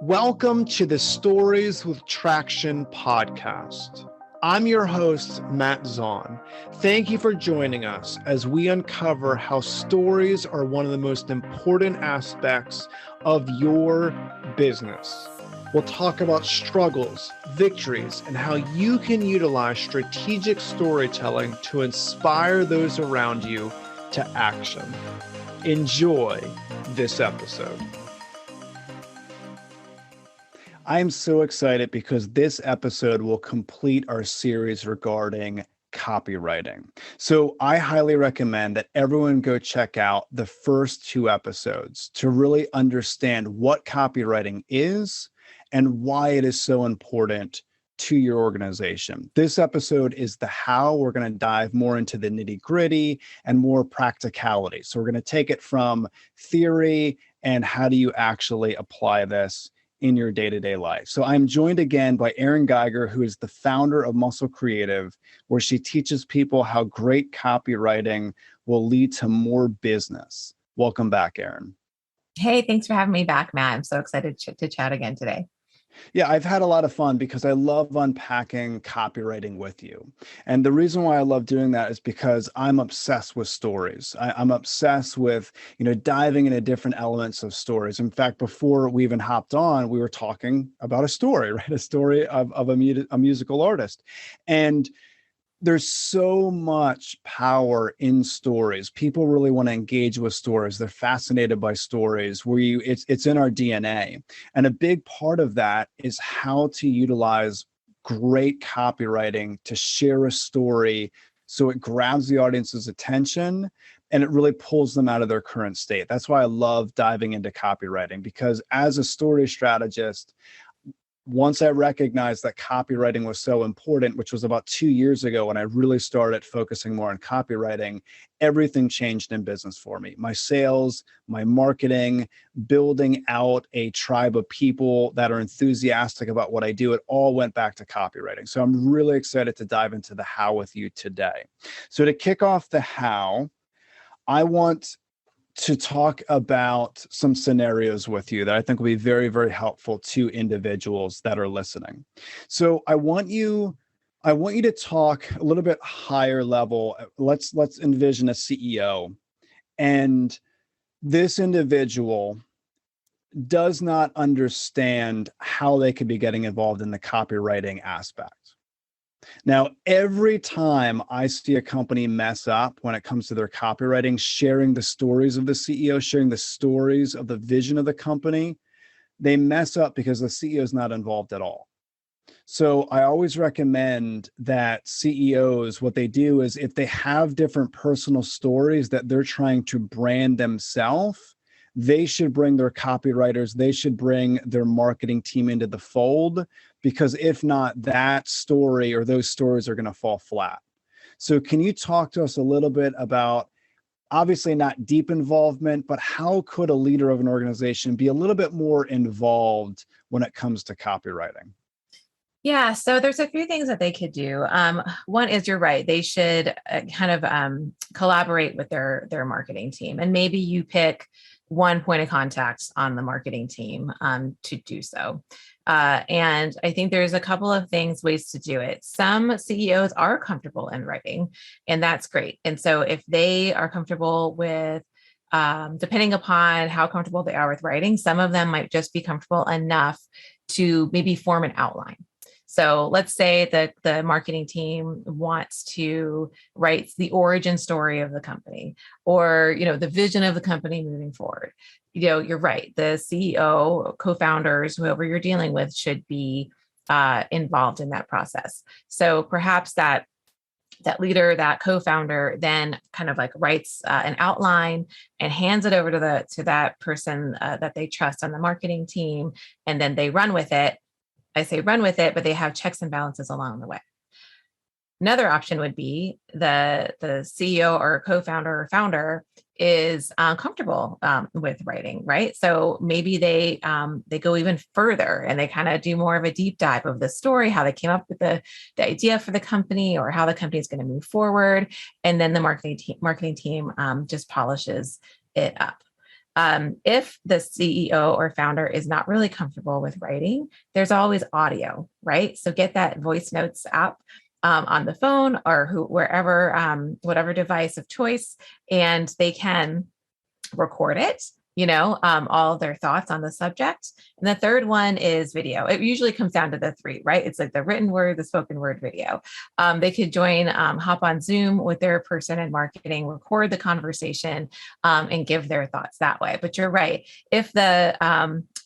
Welcome to the Stories with Traction podcast. I'm your host, Matt Zaun. Thank you for joining us as we uncover how stories are one of the most important aspects of your business. We'll talk about struggles, victories, and how you can utilize strategic storytelling to inspire those around you to action. Enjoy this episode. I'm so excited because this episode will complete our series regarding copywriting. So I highly recommend that everyone go check out the first two episodes to really understand what copywriting is and why it is so important to your organization. This episode is the how. We're going to dive more into the nitty-gritty and more practicality. So we're going to take it from theory and how do you actually apply this in your day-to-day life. So I'm joined again by ERIN Geiger, who is the founder of Muscle Creative, where she teaches people how great copywriting will lead to more business. Welcome back, ERIN. Hey, thanks for having me back, Matt. I'm so excited to chat again today. Yeah, I've had a lot of fun because I love unpacking copywriting with you. And the reason why I love doing that is because I'm obsessed with stories. I'm obsessed with, diving into different elements of stories. In fact, before we even hopped on, we were talking about a story, right? A story of a musical artist. And there's so much power in stories. People really want to engage with stories. They're fascinated by stories. It's in our DNA. And a big part of that is how to utilize great copywriting to share a story so it grabs the audience's attention and it really pulls them out of their current state. That's why I love diving into copywriting, because as a story strategist, once I recognized that copywriting was so important, which was about 2 years ago when I really started focusing more on copywriting, everything changed in business for me. My sales, my marketing, building out a tribe of people that are enthusiastic about what I do, it all went back to copywriting. So I'm really excited to dive into the how with you today. So to kick off the how, I want to talk about some scenarios with you that I think will be very, very helpful to individuals that are listening. So I want you to talk a little bit higher level. Let's envision a CEO, and this individual does not understand how they could be getting involved in the copywriting aspect. Now, every time I see a company mess up when it comes to their copywriting, sharing the stories of the CEO, sharing the stories of the vision of the company, they mess up because the CEO is not involved at all. So I always recommend that CEOs, what they do is if they have different personal stories that they're trying to brand themselves, they should bring their copywriters, they should bring their marketing team into the fold, because if not, that story or those stories are going to fall flat. So can you talk to us a little bit about, obviously not deep involvement, but how could a leader of an organization be a little bit more involved when it comes to copywriting? Yeah, so there's a few things that they could do. One is, you're right, they should collaborate with their marketing team. And maybe you pick one point of contact on the marketing team to do so. And I think there's a couple of ways to do it. Some CEOs are comfortable in writing, and that's great. And so if they are comfortable with, depending upon how comfortable they are with writing, some of them might just be comfortable enough to maybe form an outline. So let's say that the marketing team wants to write the origin story of the company, or, the vision of the company moving forward. You're right. The CEO, co-founders, whoever you're dealing with, should be involved in that process. So perhaps that leader, that co-founder, then kind of like writes an outline and hands it over to that person that they trust on the marketing team, and then they run with it. I say run with it, but they have checks and balances along the way. Another option would be the CEO or co-founder or founder is comfortable with writing, right? So maybe they go even further and they kind of do more of a deep dive of the story, how they came up with the idea for the company, or how the company is going to move forward. And then the marketing team just polishes it up. If the CEO or founder is not really comfortable with writing, there's always audio, right? So get that voice notes app on the phone or wherever, whatever device of choice, and they can record it, all of their thoughts on the subject. And the third one is video. It usually comes down to the three, right? It's like the written word, the spoken word, video. They could hop on Zoom with their person in marketing, record the conversation, and give their thoughts that way. But you're right. If the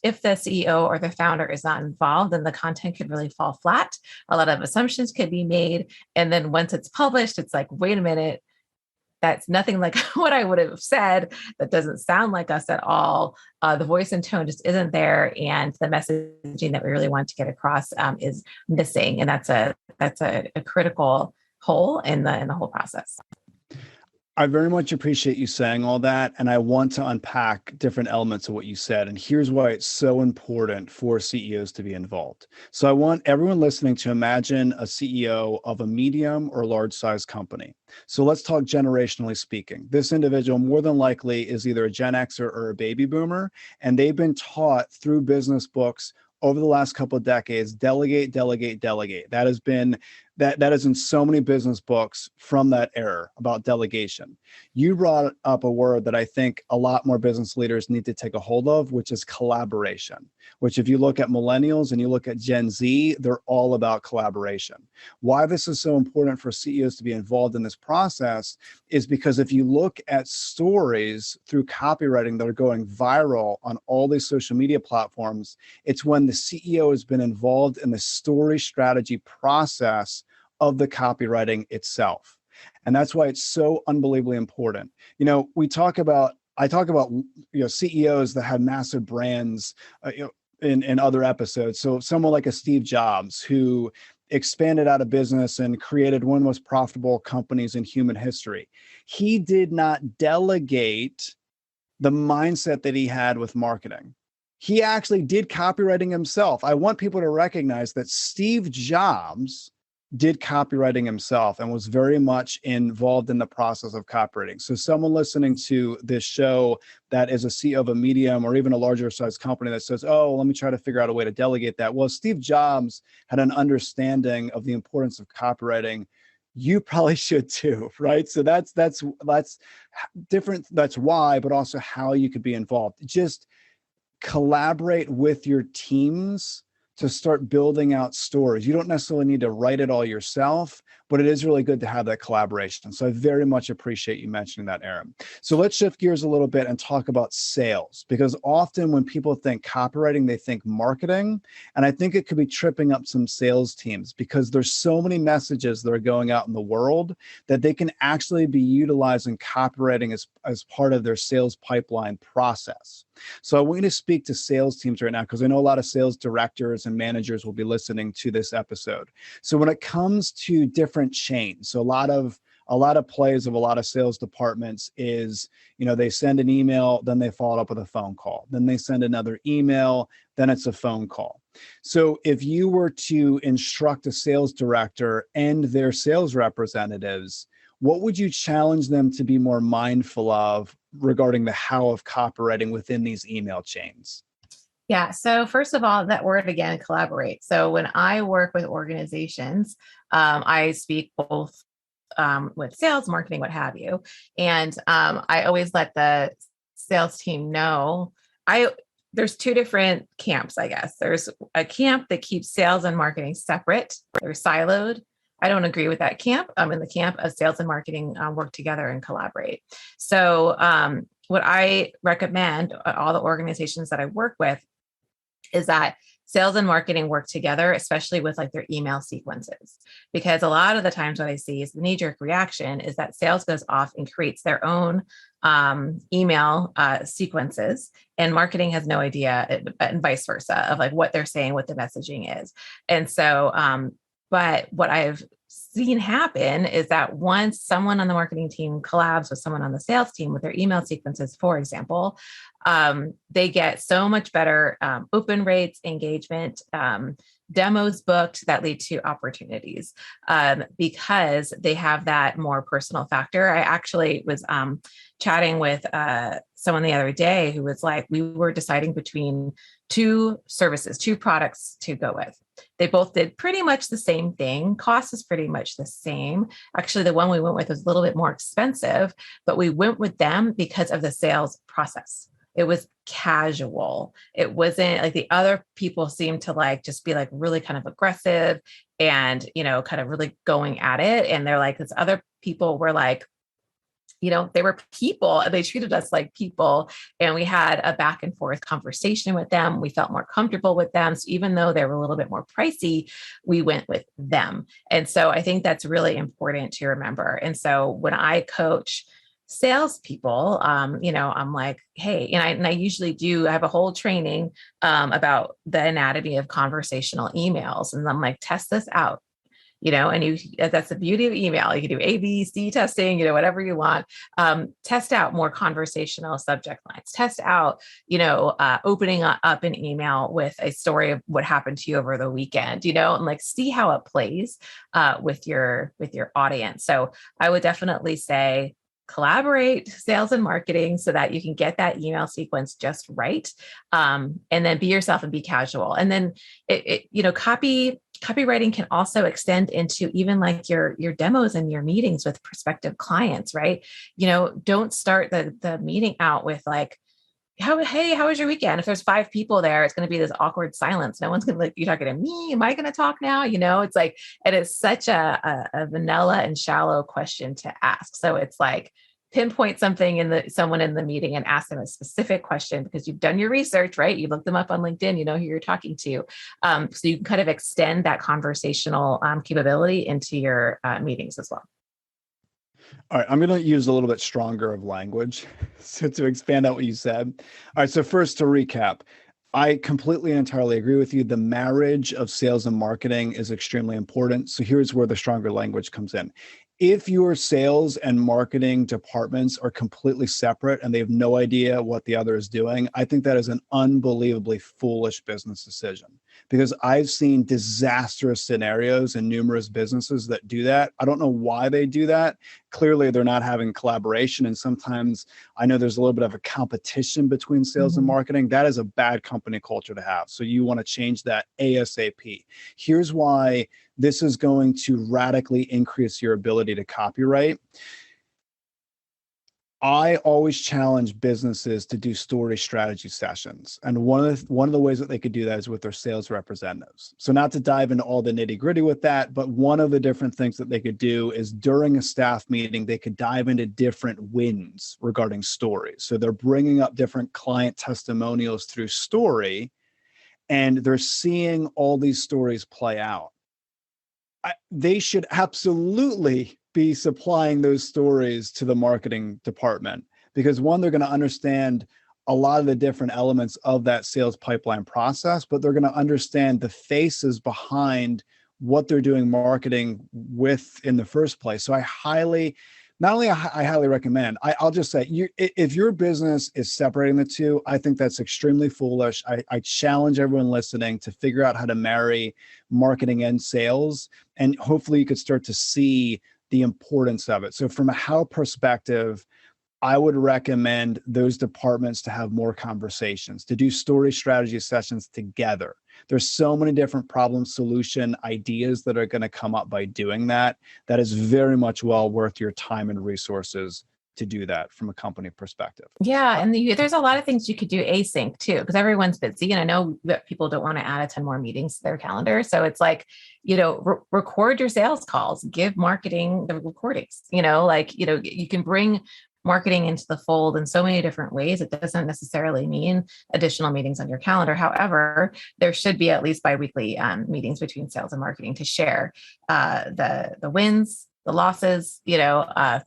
CEO or the founder is not involved, then the content could really fall flat. A lot of assumptions could be made. And then once it's published, it's like, wait a minute, that's nothing like what I would have said. That doesn't sound like us at all. The voice and tone just isn't there, and the messaging that we really want to get across is missing. And that's a critical hole in the whole process. I very much appreciate you saying all that. And I want to unpack different elements of what you said. And here's why it's so important for CEOs to be involved. So I want everyone listening to imagine a CEO of a medium or large size company. So let's talk generationally speaking. This individual more than likely is either a Gen Xer or a baby boomer, and they've been taught through business books over the last couple of decades, delegate, delegate, delegate. That is in so many business books from that era about delegation. You brought up a word that I think a lot more business leaders need to take a hold of, which is collaboration, which if you look at millennials and you look at Gen Z, they're all about collaboration. Why this is so important for CEOs to be involved in this process is because if you look at stories through copywriting that are going viral on all these social media platforms, it's when the CEO has been involved in the story strategy process of the copywriting itself. And that's why it's so unbelievably important. I talk about CEOs that have massive brands in other episodes. So someone like a Steve Jobs, who expanded out of business and created one of the most profitable companies in human history. He did not delegate the mindset that he had with marketing. He actually did copywriting himself. I want people to recognize that Steve Jobs did copywriting himself and was very much involved in the process of copywriting. So someone listening to this show that is a CEO of a medium or even a larger size company that says, oh, let me try to figure out a way to delegate that. Well, Steve Jobs had an understanding of the importance of copywriting. You probably should too, right? So that's different. That's why, but also how you could be involved. Just collaborate with your teams to start building out stories. You don't necessarily need to write it all yourself, but it is really good to have that collaboration. So I very much appreciate you mentioning that, Erin. So let's shift gears a little bit and talk about sales, because often when people think copywriting, they think marketing. And I think it could be tripping up some sales teams because there's so many messages that are going out in the world that they can actually be utilizing copywriting as part of their sales pipeline process. So I want you to speak to sales teams right now, because I know a lot of sales directors and managers will be listening to this episode. So when it comes to different chains, so a lot of plays of a lot of sales departments is, they send an email, then they follow up with a phone call, then they send another email, then it's a phone call. So if you were to instruct a sales director and their sales representatives, what would you challenge them to be more mindful of regarding the how of copywriting within these email chains? Yeah. So first of all, that word again, collaborate. So when I work with organizations, I speak both with sales, marketing, what have you. And I always let the sales team know, there's two different camps, I guess. There's a camp that keeps sales and marketing separate. They're siloed. I don't agree with that camp. I'm in the camp of sales and marketing work together and collaborate. So what I recommend all the organizations that I work with is that sales and marketing work together, especially with like their email sequences, because a lot of the times what I see is the knee-jerk reaction is that sales goes off and creates their own email sequences, and marketing has no idea, and vice versa, of like what they're saying, what the messaging is. And so, but what I've seen happen is that once someone on the marketing team collabs with someone on the sales team with their email sequences, for example, they get so much better open rates, engagement. demos booked that lead to opportunities, because they have that more personal factor. I actually was chatting with someone the other day who was like, we were deciding between two services, two products to go with. They both did pretty much the same thing. Cost is pretty much the same. Actually, the one we went with was a little bit more expensive, but we went with them because of the sales process. It was casual. It wasn't like the other people seemed to like just be like really kind of aggressive and, kind of really going at it. And they're like, this other people were like, they were people and they treated us like people. And we had a back and forth conversation with them. We felt more comfortable with them. So even though they were a little bit more pricey, we went with them. And so I think that's really important to remember. And so when I coach salespeople, I'm like, hey, and I usually I have a whole training about the anatomy of conversational emails. And I'm like, test this out. And that's the beauty of email. You can do A, B, C testing, whatever you want. Test out more conversational subject lines. Test out, opening up an email with a story of what happened to you over the weekend, and like see how it plays with your audience. So I would definitely say collaborate sales and marketing so that you can get that email sequence just right. And then be yourself and be casual. And then copywriting can also extend into even like your demos and your meetings with prospective clients, right? Don't start the meeting out with like, how was your weekend? If there's 5 people there, it's going to be this awkward silence. No one's going to like, you talking to me? Am I going to talk now? It's like, it is such a vanilla and shallow question to ask. So it's like, pinpoint something someone in the meeting and ask them a specific question because you've done your research, right? You looked them up on LinkedIn, you know who you're talking to. So you can kind of extend that conversational capability into your meetings as well. All right, I'm going to use a little bit stronger of language to expand out what you said. All right, so first to recap, I completely and entirely agree with you. The marriage of sales and marketing is extremely important. So here's where the stronger language comes in. If your sales and marketing departments are completely separate and they have no idea what the other is doing, I think that is an unbelievably foolish business decision, because I've seen disastrous scenarios in numerous businesses that do that. I don't know why they do that. Clearly, they're not having collaboration. And sometimes I know there's a little bit of a competition between sales and marketing. That is a bad company culture to have. So you want to change that ASAP. Here's why this is going to radically increase your ability to copywrite. I always challenge businesses to do story strategy sessions. And one of the ways that they could do that is with their sales representatives. So not to dive into all the nitty gritty with that, but one of the different things that they could do is during a staff meeting, they could dive into different wins regarding stories. So they're bringing up different client testimonials through story, and they're seeing all these stories play out. They should absolutely be supplying those stories to the marketing department, because one, they're going to understand a lot of the different elements of that sales pipeline process, but they're going to understand the faces behind what they're doing marketing with in the first place. So I highly recommend, I'll just say, if your business is separating the two, I think that's extremely foolish. I challenge everyone listening to figure out how to marry marketing and sales, and hopefully you could start to see the importance of it. So from a how perspective, I would recommend those departments to have more conversations, to do story strategy sessions together. There's so many different problem solution ideas that are going to come up by doing that. That is very much well worth your time and resources to do that from a company perspective. Yeah. And there's a lot of things you could do async too, because everyone's busy. And I know that people don't want to add a ton more meetings to their calendar. So it's like, record your sales calls, give marketing the recordings, you can bring marketing into the fold in so many different ways. It doesn't necessarily mean additional meetings on your calendar. However, there should be at least biweekly meetings between sales and marketing to share the wins, the losses,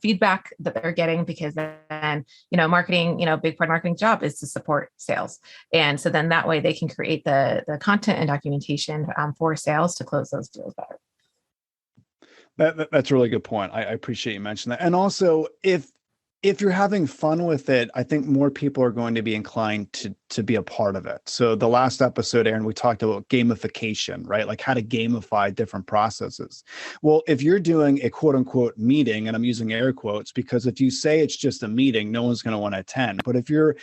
feedback that they're getting, because then, marketing, big part of marketing's job is to support sales. And so then that way they can create the content and documentation for sales to close those deals better. That's a really good point. I appreciate you mentioning that. And also, if if you're having fun with it, I think more people are going to be inclined to be a part of it. So the last episode, Erin, we talked about gamification, right? Like how to gamify different processes. Well, if you're doing a quote unquote meeting, and I'm using air quotes because if you say it's just a meeting, no one's going to want to attend. But if you're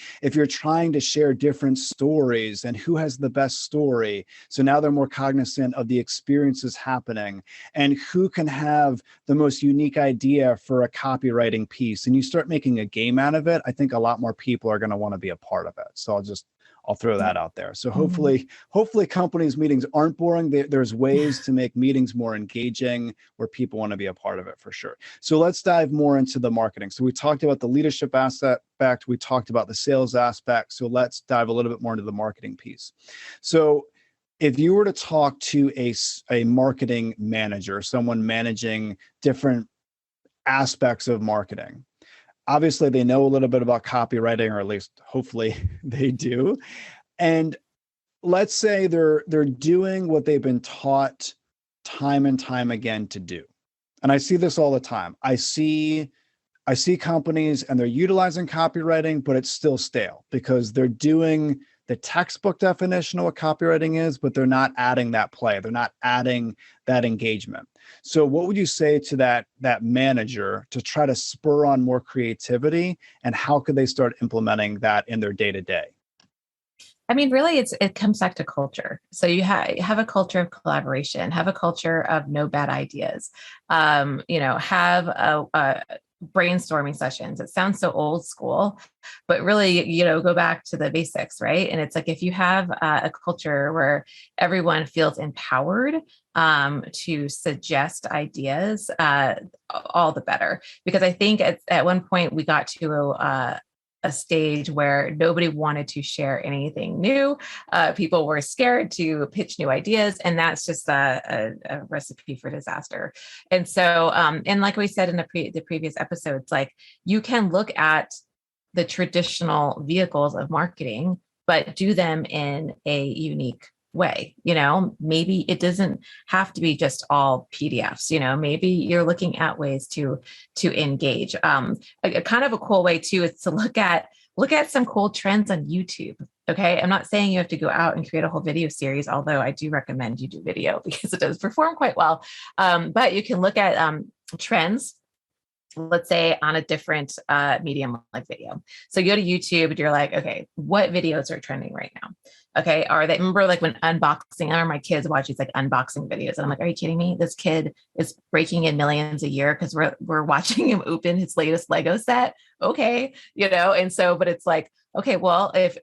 trying to share different stories and who has the best story, so now they're more cognizant of the experiences happening and who can have the most unique idea for a copywriting piece, and you start making a game out of it, I think a lot more people are going to want to be a part of it. So I'll throw that out there. So hopefully companies meetings aren't boring. There's ways to make meetings more engaging where people want to be a part of it for sure. So let's dive more into the marketing. So we talked about the leadership aspect. We talked about the sales aspect. So let's dive a little bit more into the marketing piece. So if you were to talk to a marketing manager, someone managing different aspects of marketing, obviously they know a little bit about copywriting, or at least hopefully they do. And let's say they're doing what they've been taught time and time again to do. And I see this all the time. I see companies and they're utilizing copywriting, but it's still stale because they're doing the textbook definition of what copywriting is, but they're not adding that play. They're not adding that engagement. So what would you say to that manager to try to spur on more creativity, and how could they start implementing that in their day-to-day? I mean, really, it comes back to culture. So you have a culture of collaboration, have a culture of no bad ideas, have a brainstorming sessions. It sounds so old school, but really, go back to the basics, right? And it's like, if you have a culture where everyone feels empowered to suggest ideas, all the better. Because I think at one point we got to a stage where nobody wanted to share anything new. People were scared to pitch new ideas, and that's just a recipe for disaster. And so, and like we said in the previous episodes, like you can look at the traditional vehicles of marketing, but do them in a unique way. Maybe it doesn't have to be just all PDFs. Maybe you're looking at ways to engage. A kind of a cool way too is to look at some cool trends on YouTube. Okay, I'm not saying you have to go out and create a whole video series, although I do recommend you do video because it does perform quite well. But you can look at trends, let's say on a different medium like video. So you go to YouTube and you're like, okay, what videos are trending right now? Okay, remember like when unboxing, my kids watch these like unboxing videos, and I'm like, are you kidding me? This kid is breaking in millions a year because we're watching him open his latest Lego set. Okay, and so, but it's like, okay, well, if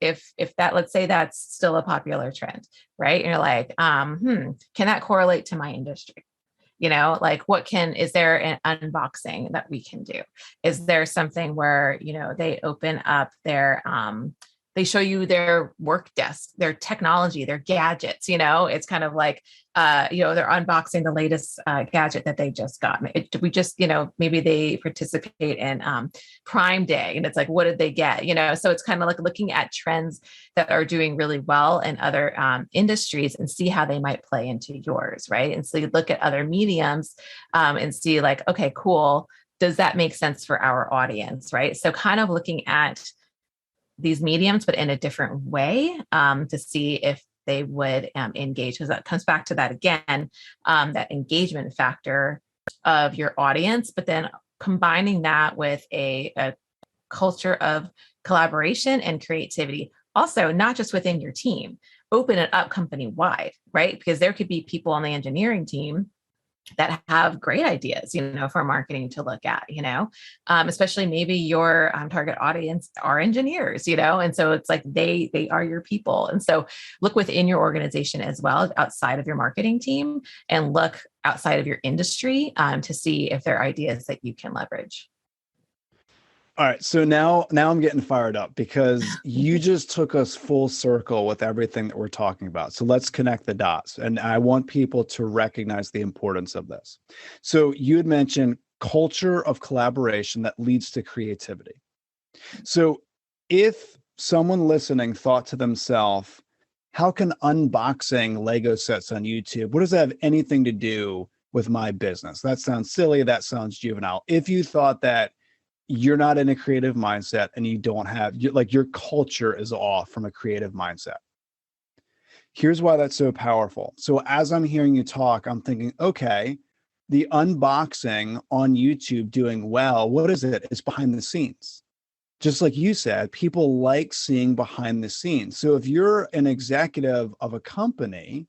that, let's say that's still a popular trend, right? And you're like, can that correlate to my industry? Like is there an unboxing that we can do? Is there something where, they open up their, they show you their work desk, their technology, their gadgets, it's kind of like, they're unboxing the latest gadget that they just got. Maybe they participate in Prime Day, and it's like, what did they get? So it's kind of like looking at trends that are doing really well in other industries and see how they might play into yours, right? And so you look at other mediums and see like, okay, cool. Does that make sense for our audience, right? So kind of looking at these mediums, but in a different way to see if they would engage, because that comes back to that again, that engagement factor of your audience, but then combining that with a culture of collaboration and creativity. Also, not just within your team, open it up company wide, right? Because there could be people on the engineering team that have great ideas, for marketing to look at, especially maybe your target audience are engineers, and so it's like they are your people. And so look within your organization as well, outside of your marketing team, and look outside of your industry to see if there are ideas that you can leverage. All right. So now I'm getting fired up because you just took us full circle with everything that we're talking about. So let's connect the dots. And I want people to recognize the importance of this. So you had mentioned culture of collaboration that leads to creativity. So if someone listening thought to themselves, how can unboxing Lego sets on YouTube, what does that have anything to do with my business? That sounds silly. That sounds juvenile. If you thought that, you're not in a creative mindset and you don't have, like, your culture is off from a creative mindset. Here's why that's so powerful. So as I'm hearing you talk, I'm thinking, okay, the unboxing on YouTube doing well, what is it? It's behind the scenes. Just like you said, people like seeing behind the scenes. So if you're an executive of a company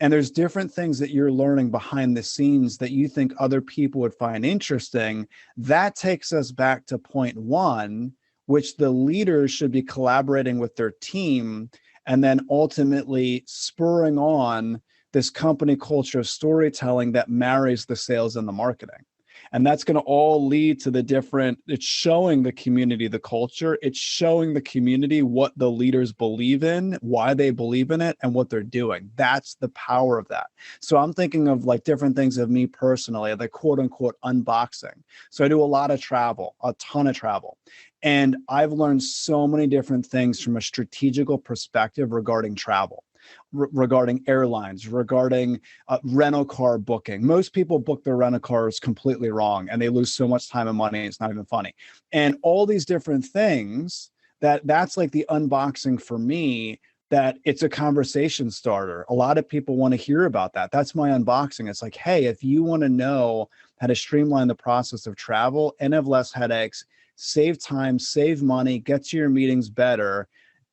and there's different things that you're learning behind the scenes that you think other people would find interesting, that takes us back to point one, which the leaders should be collaborating with their team and then ultimately spurring on this company culture of storytelling that marries the sales and the marketing. And that's going to all lead to the different, it's showing the community the culture, it's showing the community what the leaders believe in, why they believe in it, and what they're doing. That's the power of that. So I'm thinking of like different things of me personally, the quote unquote unboxing. So I do a lot of travel, a ton of travel. And I've learned so many different things from a strategical perspective regarding travel. Regarding airlines, regarding rental car booking. Most people book their rental cars completely wrong and they lose so much time and money, it's not even funny. And all these different things, that's like the unboxing for me, that it's a conversation starter. A lot of people want to hear about that. That's my unboxing. It's like, hey, if you want to know how to streamline the process of travel and have less headaches, save time, save money, get to your meetings better,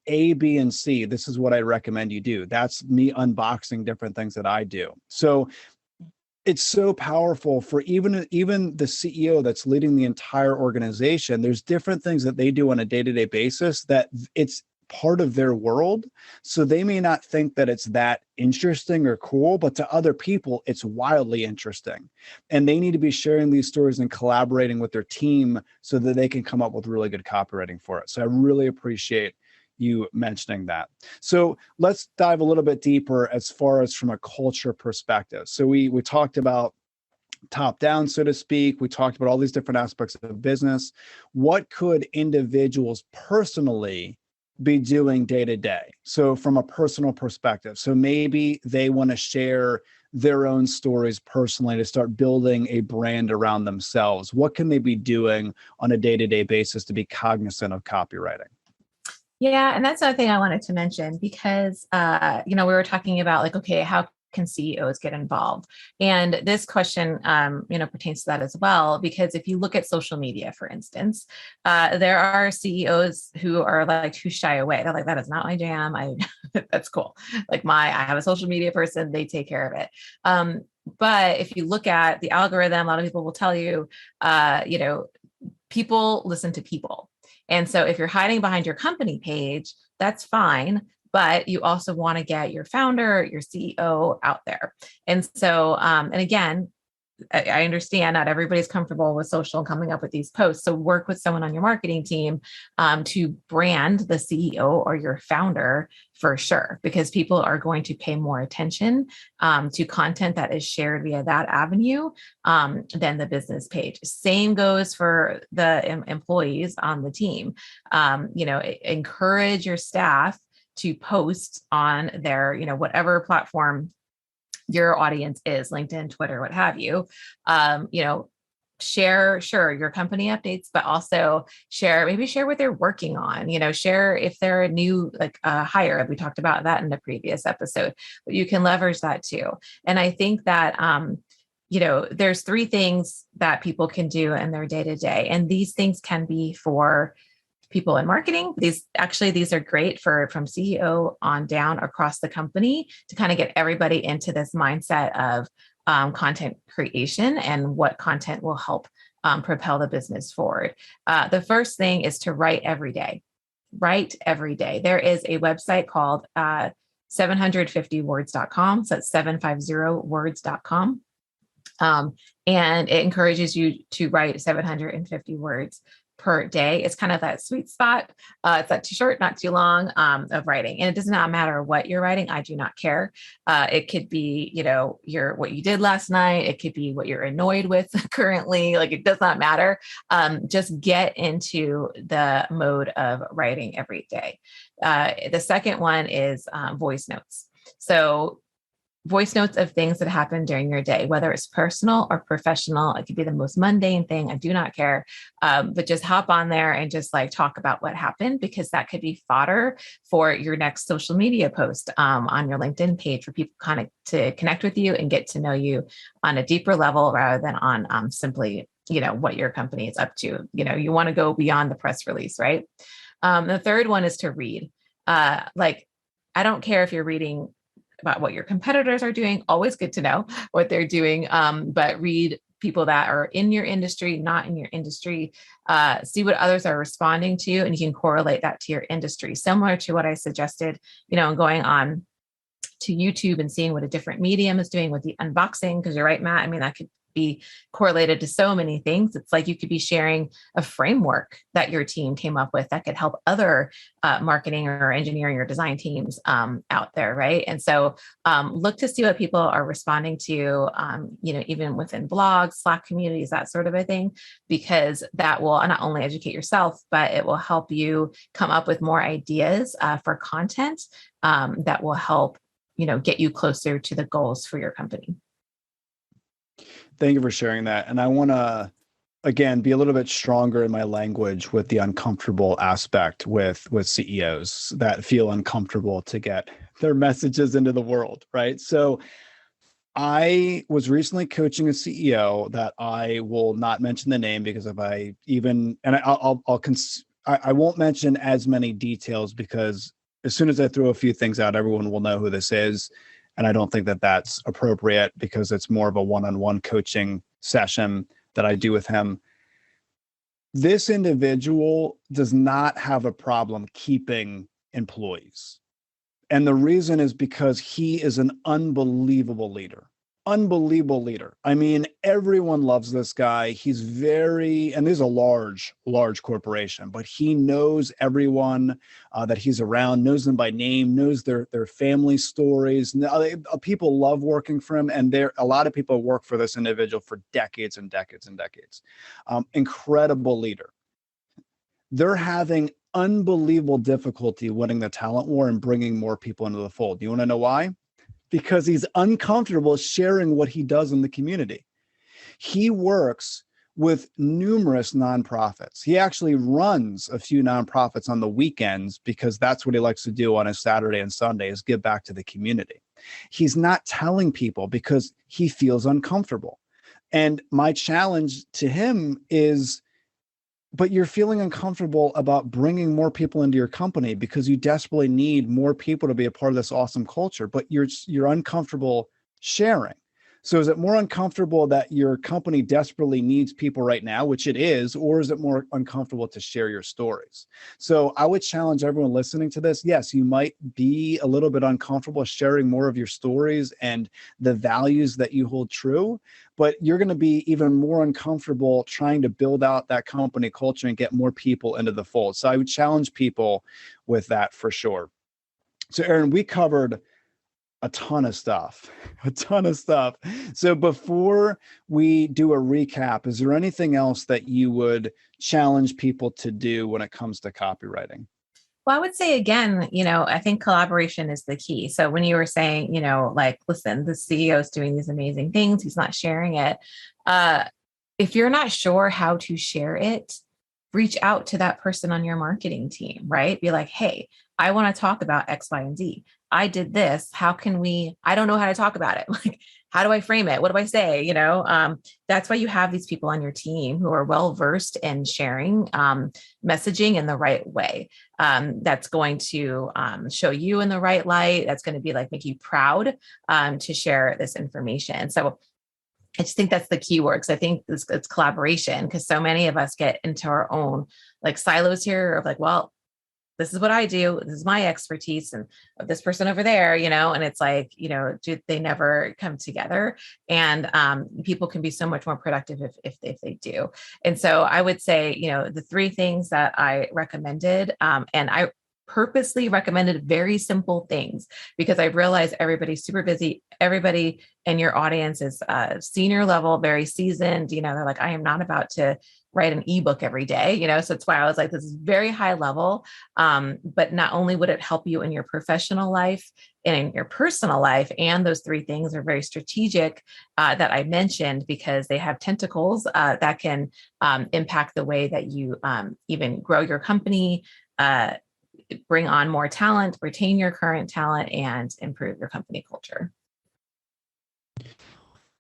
A, B, and C, this is what I recommend you do. That's me unboxing different things that I do. So it's so powerful for even the CEO that's leading the entire organization. There's different things that they do on a day-to-day basis that it's part of their world. So they may not think that it's that interesting or cool, but to other people, it's wildly interesting. And they need to be sharing these stories and collaborating with their team so that they can come up with really good copywriting for it. So I really appreciate you mentioning that. So let's dive a little bit deeper as far as from a culture perspective. So we talked about top down, so to speak. We talked about all these different aspects of business. What could individuals personally be doing day to day? So from a personal perspective, so maybe they want to share their own stories personally to start building a brand around themselves. What can they be doing on a day-to-day basis to be cognizant of copywriting? Yeah, and that's another thing I wanted to mention because, we were talking about like, okay, how can CEOs get involved? And this question, pertains to that as well, because if you look at social media, for instance, there are CEOs who are like, who shy away. They're like, that is not my jam. That's cool. Like I have a social media person, they take care of it. But if you look at the algorithm, a lot of people will tell you, people listen to people. And so if you're hiding behind your company page, that's fine. But you also want to get your founder, your CEO out there. And so, and again, I understand not everybody's comfortable with social and coming up with these posts. So work with someone on your marketing team to brand the CEO or your founder for sure, because people are going to pay more attention to content that is shared via that avenue than the business page. Same goes for the employees on the team. Encourage your staff to post on their, whatever platform your audience is, LinkedIn, Twitter, what have you. Share your company updates, but also share what they're working on, share if they're a new hire. We talked about that in the previous episode, but you can leverage that too. And I think that, there's three things that people can do in their day to day. And these things can be for people in marketing. These are great from CEO on down across the company to kind of get everybody into this mindset of content creation and what content will help propel the business forward. The first thing is to write every day. Write every day. There is a website called 750words.com. So that's 750words.com. And it encourages you to write 750 words per day. It's kind of that sweet spot. It's not too short, not too long of writing. And it does not matter what you're writing. I do not care. It could be, what you did last night. It could be what you're annoyed with currently. Like, it does not matter. Just get into the mode of writing every day. The second one is voice notes. So voice notes of things that happen during your day, whether it's personal or professional. It could be the most mundane thing. I do not care. But just hop on there and just like talk about what happened, because that could be fodder for your next social media post on your LinkedIn page for people kind of to connect with you and get to know you on a deeper level rather than on simply, what your company is up to. You want to go beyond the press release, right? The third one is to read. Like, I don't care if you're reading about what your competitors are doing, always good to know what they're doing. But read people that are in your industry, not in your industry, see what others are responding to, and you can correlate that to your industry. Similar to what I suggested, going on to YouTube and seeing what a different medium is doing with the unboxing. Because you're right, Matt. I mean, that could be correlated to so many things. It's like you could be sharing a framework that your team came up with that could help other marketing or engineering or design teams out there, right? And so look to see what people are responding to, even within blogs, Slack communities, that sort of a thing, because that will not only educate yourself, but it will help you come up with more ideas for content that will help, get you closer to the goals for your company. Thank you for sharing that. And I want to, again, be a little bit stronger in my language with the uncomfortable aspect with CEOs that feel uncomfortable to get their messages into the world, right? So I was recently coaching a CEO that I will not mention the name, because if I even, and I won't mention as many details, because as soon as I throw a few things out, everyone will know who this is. And I don't think that that's appropriate, because it's more of a one-on-one coaching session that I do with him. This individual does not have a problem keeping employees. And the reason is because he is an unbelievable leader. Unbelievable leader. I mean, everyone loves this guy. He's and there's a large corporation, but he knows everyone that he's around, knows them by name, knows their family stories. People love working for him, and a lot of people work for this individual for decades and decades and decades. Incredible leader. They're having unbelievable difficulty winning the talent war and bringing more people into the fold. You want to know why? Because he's uncomfortable sharing what he does in the community. He works with numerous nonprofits. He actually runs a few nonprofits on the weekends, because that's what he likes to do on a Saturday and Sunday, is give back to the community. He's not telling people because he feels uncomfortable. And my challenge to him is, but you're feeling uncomfortable about bringing more people into your company because you desperately need more people to be a part of this awesome culture, but you're uncomfortable sharing. So is it more uncomfortable that your company desperately needs people right now, which it is, or is it more uncomfortable to share your stories? So I would challenge everyone listening to this. Yes, you might be a little bit uncomfortable sharing more of your stories and the values that you hold true, but you're going to be even more uncomfortable trying to build out that company culture and get more people into the fold. So I would challenge people with that for sure. So Erin, we covered a ton of stuff. So before we do a recap, is there anything else that you would challenge people to do when it comes to copywriting? Well, I would say again, I think collaboration is the key. So when you were saying, like, listen, the CEO is doing these amazing things, he's not sharing it. If you're not sure how to share it, reach out to that person on your marketing team, right? Be like, hey, I want to talk about X, Y, and Z. I did this. How can I don't know how to talk about it. Like, how do I frame it? What do I say? That's why you have these people on your team who are well-versed in sharing messaging in the right way. That's going to show you in the right light. That's going to be like, make you proud to share this information. So I just think that's the key word, because I think it's collaboration, because so many of us get into our own like silos here of like, well, this is what I do. This is my expertise, and this person over there, and it's like, they never come together, and people can be so much more productive if they do. And so I would say, the three things that I recommended, and I purposely recommended very simple things, because I realized everybody's super busy. Everybody in your audience is senior level, very seasoned. They're like, I am not about to write an ebook every day, so that's why I was like, this is very high level. But not only would it help you in your professional life and in your personal life, and those three things are very strategic that I mentioned, because they have tentacles that can impact the way that you even grow your company, bring on more talent, retain your current talent, and improve your company culture.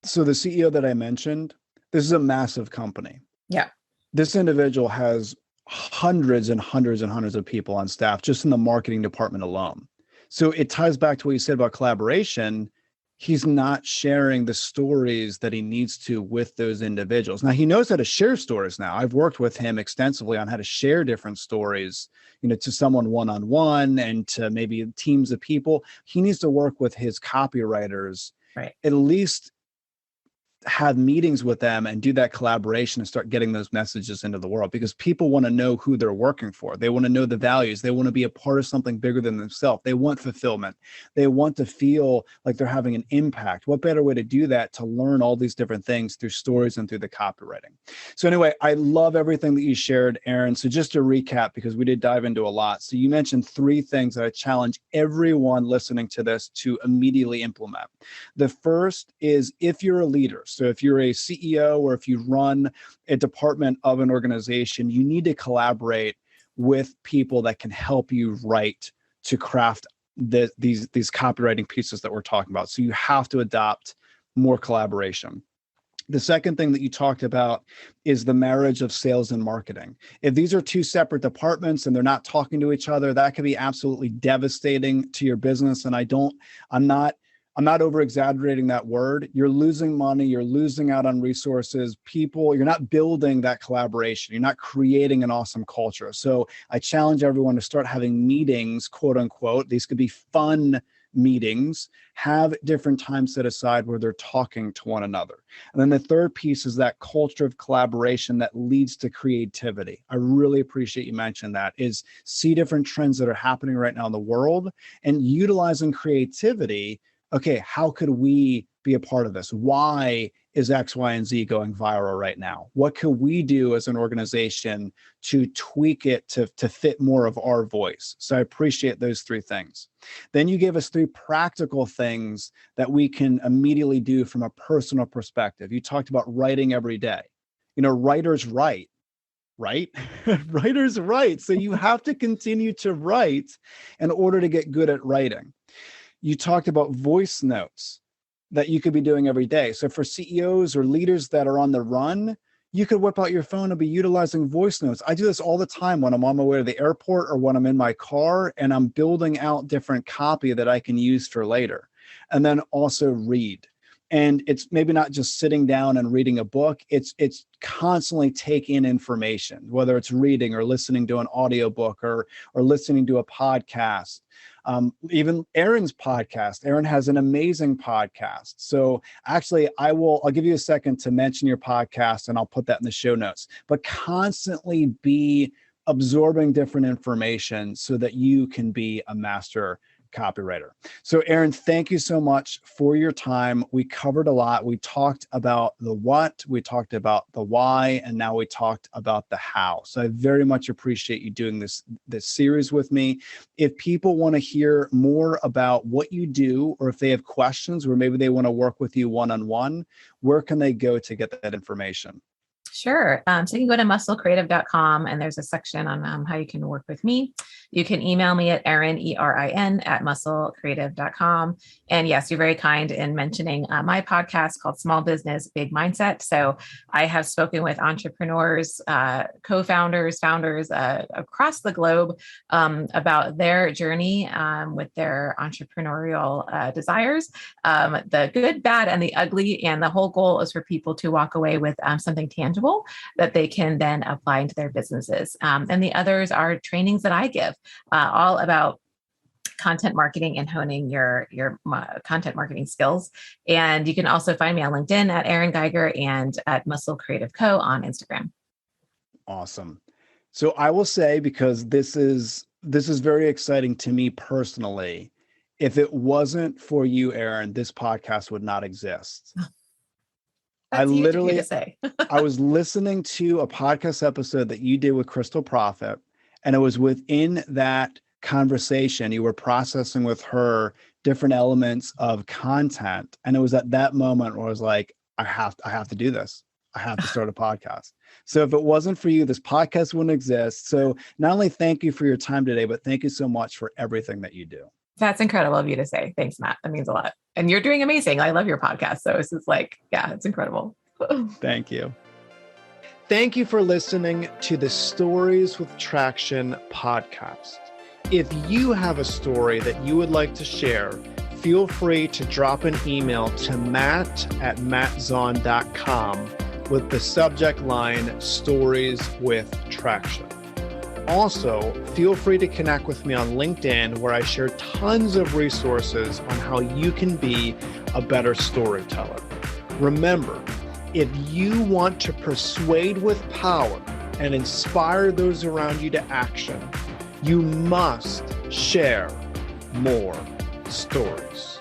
So the CEO that I mentioned, this is a massive company. Yeah. This individual has hundreds and hundreds and hundreds of people on staff just in the marketing department alone. So it ties back to what you said about collaboration. He's not sharing the stories that he needs to with those individuals. Now, he knows how to share stories now. I've worked with him extensively on how to share different stories, to someone one-on-one and to maybe teams of people. He needs to work with his copywriters, right, at least have meetings with them and do that collaboration and start getting those messages into the world, because people want to know who they're working for. They want to know the values. They want to be a part of something bigger than themselves. They want fulfillment. They want to feel like they're having an impact. What better way to do that, to learn all these different things through stories and through the copywriting? So anyway, I love everything that you shared, Erin. So just to recap, because we did dive into a lot. So you mentioned three things that I challenge everyone listening to this to immediately implement. The first is, if you're a leader, so if you're a CEO or if you run a department of an organization, you need to collaborate with people that can help you write, to craft these copywriting pieces that we're talking about. So you have to adopt more collaboration. The second thing that you talked about is the marriage of sales and marketing. If these are two separate departments and they're not talking to each other, that could be absolutely devastating to your business. And I'm not over exaggerating that word. You're losing money. You're losing out on resources. You're not building that collaboration. You're not creating an awesome culture. So I challenge everyone to start having meetings, quote unquote. These could be fun meetings. Have different times set aside where they're talking to one another. And then the third piece is that culture of collaboration that leads to creativity. I really appreciate you mentioned that, is see different trends that are happening right now in the world and utilizing creativity. Okay, how could we be a part of this? Why is X, Y, and Z going viral right now? What could we do as an organization to tweak it to fit more of our voice? So I appreciate those three things. Then you gave us three practical things that we can immediately do from a personal perspective. You talked about writing every day. Writers write, right? Writers write. So you have to continue to write in order to get good at writing. You talked about voice notes that you could be doing every day. So for CEOs or leaders that are on the run, you could whip out your phone and be utilizing voice notes. I do this all the time when I'm on my way to the airport or when I'm in my car and I'm building out different copy that I can use for later. And then also read. And it's maybe not just sitting down and reading a book. It's constantly taking in information, whether it's reading or listening to an audiobook or listening to a podcast. Even Erin's podcast. Erin has an amazing podcast. So actually, I'll give you a second to mention your podcast and I'll put that in the show notes. But constantly be absorbing different information so that you can be a master copywriter. So Erin, thank you so much for your time. We covered a lot. We talked about the what, we talked about the why, and now we talked about the how. So I very much appreciate you doing this series with me. If people want to hear more about what you do, or if they have questions, or maybe they want to work with you one-on-one, where can they go to get that information? Sure. So you can go to musclecreative.com and there's a section on how you can work with me. You can email me at Erin, ERIN, at musclecreative.com. And yes, you're very kind in mentioning my podcast called Small Business, Big Mindset. So I have spoken with entrepreneurs, co-founders, founders across the globe about their journey with their entrepreneurial desires, the good, bad, and the ugly. And the whole goal is for people to walk away with something tangible that they can then apply into their businesses. And the others are trainings that I give all about content marketing and honing your content marketing skills. And you can also find me on LinkedIn at ERIN GEIGER and at Muscle Creative Co. on Instagram. Awesome. So I will say, because this is very exciting to me personally, if it wasn't for you, Erin, this podcast would not exist. That's easy for you literally, to say. I was listening to a podcast episode that you did with Crystal Profit, and it was within that conversation, you were processing with her different elements of content. And it was at that moment where I was like, I have to do this. I have to start a podcast. So if it wasn't for you, this podcast wouldn't exist. So not only thank you for your time today, but thank you so much for everything that you do. That's incredible of you to say. Thanks, Matt. That means a lot. And you're doing amazing. I love your podcast. So it's just like, yeah, it's incredible. Thank you. Thank you for listening to the Stories with Traction podcast. If you have a story that you would like to share, feel free to drop an email to matt@mattzaun.com with the subject line Stories with Traction. Also, feel free to connect with me on LinkedIn, where I share tons of resources on how you can be a better storyteller. Remember, if you want to persuade with power and inspire those around you to action, you must share more stories.